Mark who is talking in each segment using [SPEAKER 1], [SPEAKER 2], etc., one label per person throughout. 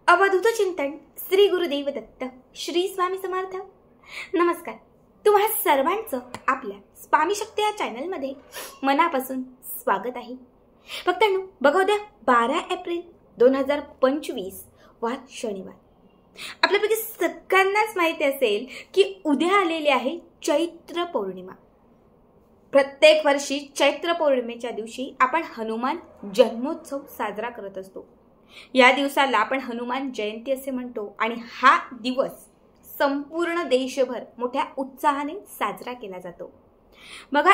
[SPEAKER 1] अवधूत चिंतन श्री गुरुदेव दत्त श्री स्वामी समर्थ। नमस्कार, तुम्हा सर्वांचं आपल्या स्वामी शक्ती या चॅनलमध्ये मनापासून स्वागत आहे। भक्तांनो, बघा उद्या 12 एप्रिल 2025 वार शनिवार। आपल्यापैकी सगळ्यांनाच माहिती असेल की उद्या आलेली आहे चैत्र पौर्णिमा। प्रत्येक वर्षी चैत्र पौर्णिमेच्या दिवशी आपण हनुमान जन्मोत्सव साजरा करत असतो। या दिवसाला आपण हनुमान जयंती असे म्हणतो आणि हा दिवस संपूर्ण देशभर मोठ्या उत्साहाने साजरा केला जातो। बघा,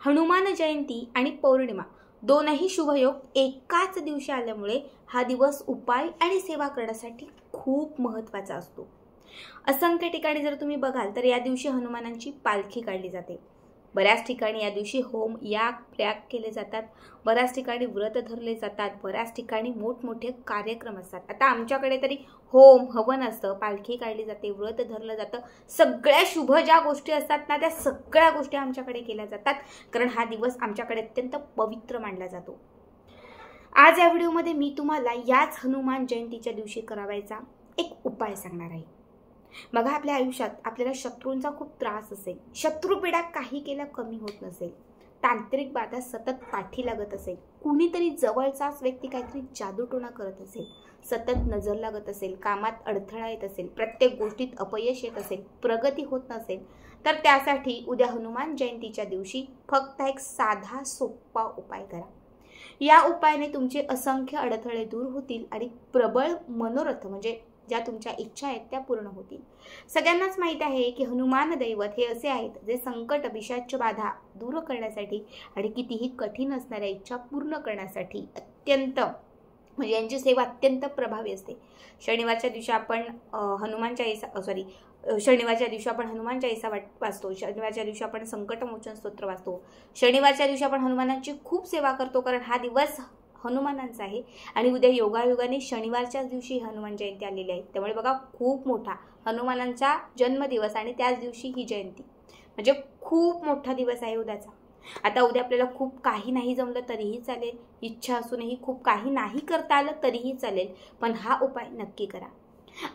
[SPEAKER 1] हनुमान जयंती आणि पौर्णिमा दोनही शुभयोग एकाच दिवशी आल्यामुळे हा दिवस उपाय आणि सेवा करण्यासाठी खूप महत्त्वाचा असतो। असंख्य ठिकाणी जर तुम्ही बघाल तर या दिवशी हनुमानांची पालखी काढली जाते। बऱ्याच ठिकाणी या दिवशी होम याग प्रयाग केले जातात, बऱ्याच ठिकाणी व्रत धरले जातात, बऱ्याच ठिकाणी मोठमोठे कार्यक्रम असतात। आता आमच्याकडे तरी होम हवन असतं, पालखी काढली जाते, व्रत धरलं जातं, सगळ्या शुभ ज्या गोष्टी असतात ना त्या सगळ्या गोष्टी आमच्याकडे केल्या जातात, कारण हा दिवस आमच्याकडे अत्यंत पवित्र मानला जातो। आज या व्हिडिओमध्ये मी तुम्हाला याच हनुमान जयंतीच्या दिवशी करावायचा एक उपाय सांगणार आहे। बघा, आपल्या आयुष्यात आपल्याला शत्रूंचा खूप त्रास असेल, शत्रुपीडा काही केल्या कमी होत नसेल, तांत्रिक बाधा सतत पाठी लागत असेल, कुणीतरी जवळचाच व्यक्ती काहीतरी जादूटोणा करत असेल, सतत नजर लागत असेल, कामात अडथळा येत असेल, प्रत्येक गोष्टीत अपयश येत असेल, प्रगती होत नसेल, तर त्यासाठी उद्या हनुमान जयंतीच्या दिवशी फक्त एक साधा सोपा उपाय करा। या उपायाने तुमचे असंख्य अडथळे दूर होतील आणि प्रबळ मनोरथ म्हणजे ज्या तुमच्या इच्छा आहेत त्या पूर्ण होतील। सगळ्यांनाच माहित आहे की हनुमान दैवत हे असे आहेत जे संकट पिशाच बाधा दूर करण्यासाठी आणि कितीही कठीण असणाऱ्या इच्छा पूर्ण करण्यासाठी अत्यंत म्हणजे यांची सेवा अत्यंत प्रभावी असते। शनिवारच्या दिवशी आपण हनुमान चालीसा वाचतो, शनिवारच्या दिवशी आपण संकटमोचन स्तोत्र वाचतो, शनिवारच्या दिवशी आपण हनुमानांची खूप सेवा करतो, कारण हा दिवस हनुमानांचा आहे आणि उद्या योगायोगाने शनिवारच्याच दिवशी हनुमान जयंती आलेली आहे। त्यामुळे बघा, खूप मोठा हनुमानांचा जन्मदिवस आणि त्याच दिवशी ही जयंती म्हणजे खूप मोठा दिवस आहे उद्याचा। आता उद्या आपल्याला खूप काही नाही जमलं तरीही चालेल, इच्छा असूनही खूप काही नाही करता आलं तरीही चालेल, पण हा उपाय नक्की करा।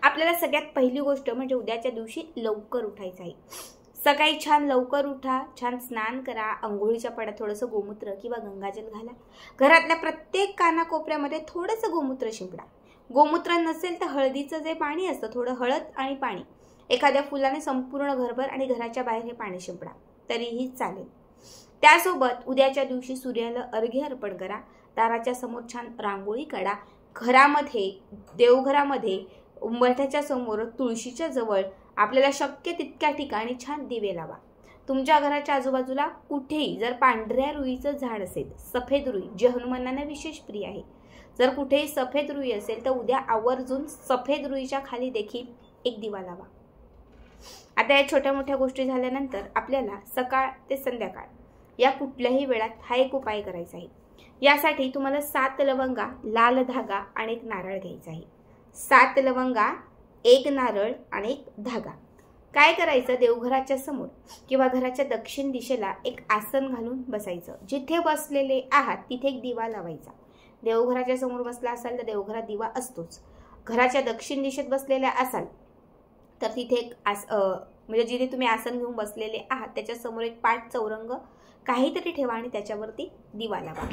[SPEAKER 1] आपल्याला सगळ्यात पहिली गोष्ट म्हणजे उद्याच्या दिवशी लवकर उठायचं आहे। सकाळी छान लवकर उठा, छान स्नान करा, अंघोळीच्या पाण्यात थोडंसं गोमूत्र किंवा गंगाजल घाला, घरातल्या प्रत्येक कानाकोपऱ्यामध्ये थोडंसं गोमूत्र शिंपडा। गोमूत्र नसेल तर हळदीचं जे पाणी असतं, थोडं हळद आणि पाणी एखाद्या फुलाने संपूर्ण घरभर आणि घराच्या बाहेर हे पाणी शिंपडा तरीही चालेल। त्यासोबत उद्याच्या दिवशी सूर्याला अर्घ्य अर्पण करा, दाराच्या समोर छान रांगोळी काढा, घरामध्ये देवघरामध्ये उंबरठ्याच्या समोर तुळशीच्या जवळ आपल्याला शक्य तितक्या ठिकाणी छान दिवे लावा। तुमच्या घराच्या आजूबाजूला कुठेही जर पांढऱ्या रुईचं झाड असेल, सफेद रुई जे हनुमानांना विशेष प्रिय आहे, जर कुठेही सफेद रुई असेल तर उद्या आवर्जून सफेद रुईच्या खाली देखील एक दिवा लावा। आता या छोट्या मोठ्या गोष्टी झाल्यानंतर आपल्याला सकाळ ते संध्याकाळ या कुठल्याही वेळात हा एक उपाय करायचा आहे। यासाठी तुम्हाला 7 लवंगा, लाल धागा आणि एक नारळ घ्यायचा आहे। 7 लवंगा, 1 नारळ आणि 1 धागा। काय करायचं, देवघराच्या समोर किंवा घराच्या दक्षिण दिशेला एक आसन घालून बसायचं। जिथे बसलेले आहात तिथे एक दिवा लावायचा। देवघराच्या समोर बसला असाल तर देवघरात दिवा असतोच, घराच्या दक्षिण दिशेत बसलेल्या असाल तर तिथे एक म्हणजे जिथे तुम्ही आसन घेऊन बसलेले आहात त्याच्या समोर एक पाट चौरंग काहीतरी ठेवा आणि त्याच्यावरती दिवा लावा।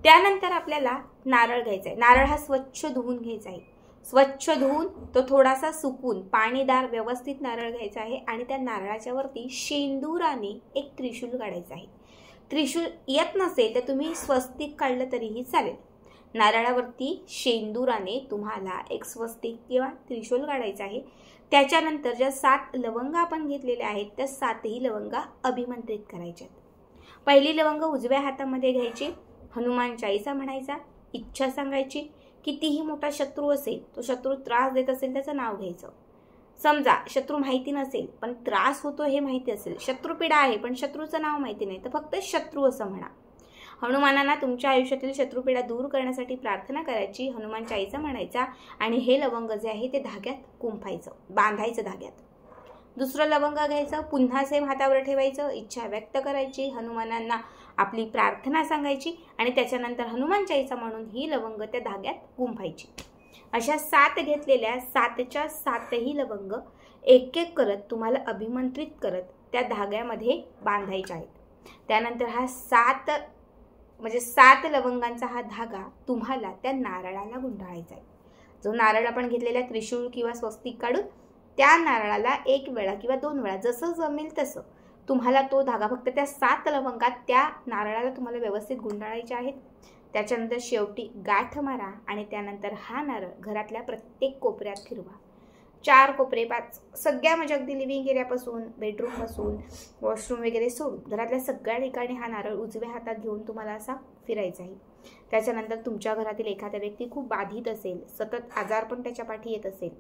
[SPEAKER 1] त्यानंतर आपल्याला नारळ घ्यायचा आहे। नारळ हा स्वच्छ धुवून घ्यायचा आहे। स्वच्छ धुवून तो थोडासा सुकून पाणीदार व्यवस्थित नारळ घ्यायचा आहे आणि त्या नारळाच्या वरती शेंदुराने एक त्रिशूल काढायचा आहे। त्रिशूल येत नसेल तर तुम्ही स्वस्तिक काढलं तरीही चालेल। नारळावरती शेंदुराने तुम्हाला एक स्वस्तिक किंवा त्रिशूल काढायचं आहे। त्याच्यानंतर ज्या 7 लवंगा आपण घेतलेल्या आहेत त्या 7ही लवंगा अभिमंत्रित करायच्यात। पहिली लवंग उजव्या हातामध्ये घ्यायची, हनुमान चालीसा म्हणायचा, इच्छा सांगायची। कितीही मोठा शत्रू असेल, तो शत्रू त्रास देत असेल त्याचं नाव घ्यायचं। समजा शत्रू माहिती नसेल पण त्रास होतो हे माहिती असेल, शत्रुपीडा आहे पण शत्रूचं नाव माहिती नाही, तर फक्त शत्रू असं म्हणा। हनुमानांना तुमच्या आयुष्यातील शत्रुपीडा दूर करण्यासाठी प्रार्थना करायची, हनुमान चालीसा म्हणायचा आणि हे लवंग जे आहे ते धाग्यात गुंफायचं, बांधायचं धाग्यात। दुसरं लवंग घ्यायचं, पुन्हा सेम हातावर ठेवायचं, इच्छा व्यक्त करायची, हनुमानांना आपली प्रार्थना सांगायची आणि त्याच्यानंतर हनुमान चालीसा म्हणून ही लवंग त्या धाग्यात गुंफायची। अशा 7 घेतलेल्या 7च्या 7ही लवंग एक एक करत तुम्हाला अभिमंत्रित करत त्या धाग्यामध्ये बांधायच्या आहेत। त्यानंतर हा 7 लवंगांचा हा धागा तुम्हाला त्या नारळाला गुंडाळायचा आहे। जो नारळ आपण घेतलेला त्रिशूळ किंवा स्वस्तिक काढून त्या नारळाला 1 वेळा किंवा 2 वेळा जसं जमेल तसं तुम्हाला तो धागा फक्त त्या 7 लवंगात त्या नारळाला तुम्हाला व्यवस्थित गुंडाळायचे आहेत। त्याच्यानंतर शेवटी गाठ मारा आणि त्यानंतर हा नारळ घरातल्या प्रत्येक कोपऱ्यात फिरवा। 4 कोपरे 5 सगळ्या म्हणजे अगदी लिव्हिंग एरियापासून बेडरूमपासून वॉशरूम वगैरे सोडून घरातल्या सगळ्या ठिकाणी हा नारळ उजव्या हातात घेऊन तुम्हाला असा फिरायचा आहे। त्याच्यानंतर तुमच्या घरातील एखादा व्यक्ती खूप बाधित असेल, सतत आजारपण त्याच्या पाठी येत असेल,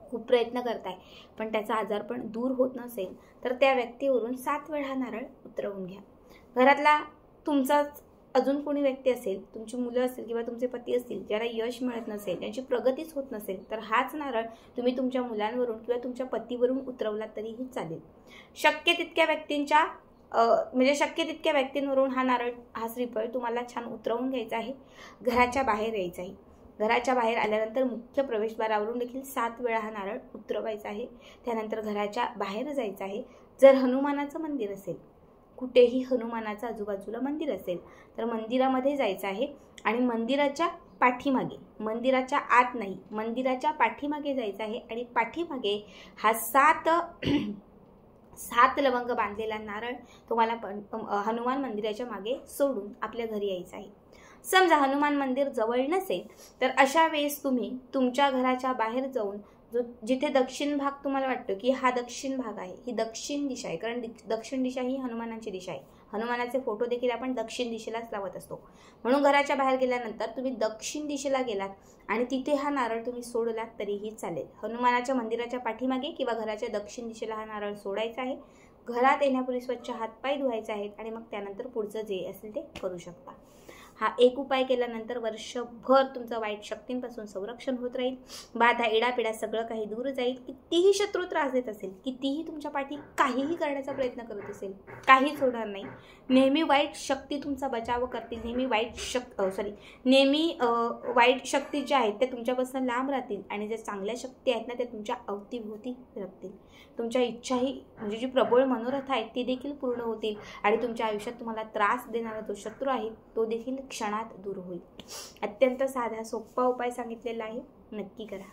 [SPEAKER 1] खूप प्रयत्न करताय पण त्याचा आजारपण दूर होत नसेल तर त्या व्यक्तीवरून 7 वेळा हा नारळ उतरवून घ्या। घरातला तुमचाच अजून कोणी व्यक्ती असेल, तुमची मुलं असतील किंवा तुमचे पती असतील ज्याला यश मिळत नसेल, त्यांची प्रगतीच होत नसेल तर हाच नारळ तुम्ही तुमच्या मुलांवरून किंवा तुमच्या पतीवरून उतरवला तरीही चालेल। शक्य तितक्या व्यक्तींवरून हा नारळ, हा श्रीफळ तुम्हाला छान उतरवून घ्यायचा आहे। घराच्या बाहेर यायचं आहे। घराच्या बाहेर आल्यानंतर मुख्य प्रवेशद्वारावरून देखील 7 वेळा हा नारळ उतरवायचा आहे। त्यानंतर घराच्या बाहेर जायचं आहे। जर हनुमानाचं मंदिर असेल, कुठेही हनुमानाचं आजूबाजूला मंदिर असेल तर मंदिरामध्ये जायचं आहे आणि मंदिराच्या पाठीमागे, मंदिराच्या आत नाही, मंदिराच्या पाठीमागे जायचं आहे आणि पाठीमागे हा 7 लवंग बांधलेला नारळ तुम्हाला हनुमान मंदिराच्या मागे सोडून आपल्या घरी यायचं आहे। समजा हनुमान मंदिर जवळ नसेल तर अशा वेळेस तुम्ही तुमच्या घराच्या बाहेर जाऊन जिथे दक्षिण भाग तुम्हाला वाटतो की हा दक्षिण भाग आहे, ही दक्षिण दिशा आहे, कारण दक्षिण दिशा ही हनुमानांची दिशा आहे। हनुमानाचे फोटो देखील आपण दक्षिण दिशेलाच लावत असतो। म्हणून घराच्या बाहेर गेल्यानंतर तुम्ही दक्षिण दिशेला गेलात आणि तिथे हा नारळ तुम्ही सोडलात तरीही चालेल। हनुमानाच्या मंदिराच्या पाठीमागे किंवा घराच्या दक्षिण दिशेला हा नारळ सोडायचा आहे। घरात येण्यापूर्वी स्वच्छ हातपाय धुवायचे आहेत आणि मग त्यानंतर पुढचं जे असेल ते करू शकता। हा एक उपाय केल्यानंतर वर्षभर तुमचं वाईट शक्तींपासून संरक्षण होत राहील। बाधा, इडापिडा सगळं काही दूर जाईल। कितीही शत्रू त्रास देत असेल, कितीही तुमच्या पाठी काहीही करण्याचा प्रयत्न करत असेल, काहीच होणार नाही। नेहमी वाईट शक्ती तुमचा बचाव करतील। नेहमी वाईट शक्ती ज्या आहेत त्या तुमच्यापासून लांब राहतील आणि ज्या चांगल्या शक्ती आहेत ना त्या तुमच्या अवतीभोवती राहतील। तुमच्या इच्छाही म्हणजे जी प्रबळ मनोरथ आहेत ती देखील पूर्ण होतील आणि तुमच्या आयुष्यात तुम्हाला त्रास देणारा जो शत्रू आहे तो देखील क्षणात दूर होईल। अत्यंत साधा सोपा उपाय सांगितलेला आहे, नक्की करा।